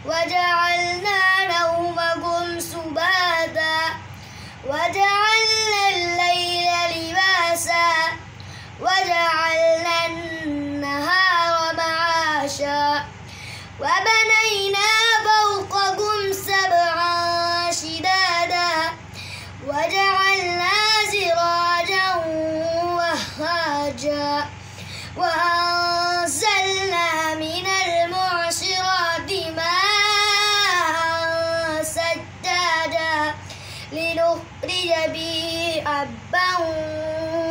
وجعلنا نومكم سباتا وجعلنا الليل لباسا وجعلنا النهار معاشا وبنينا فوقكم سبعا شدادا وجعلنا سراجا وهاجا وأنزلنا من المعصرات ماء سجاجا لنخرج به حبا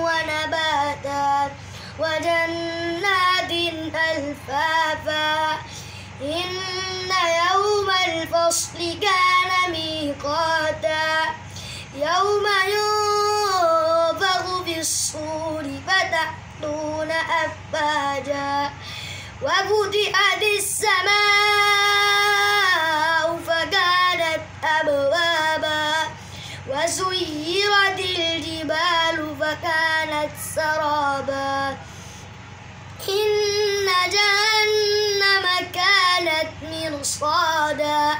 ونباتا وجنات ألفافا إن يوم الفصل كان ميقاتا يوم ينفخ في الصور فتأتون أفواجا وفتحت السماء فكانت أبوابا وسيرت الجبال فكانت سرابا إن جهنم كانت مرصادا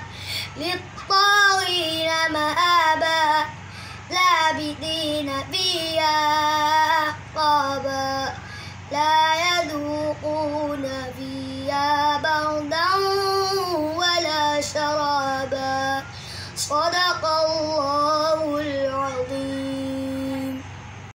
للطاغين مآبا لابثين فيها أحقابا لا يذوقون فيها بردا ولا شرابا صدق الله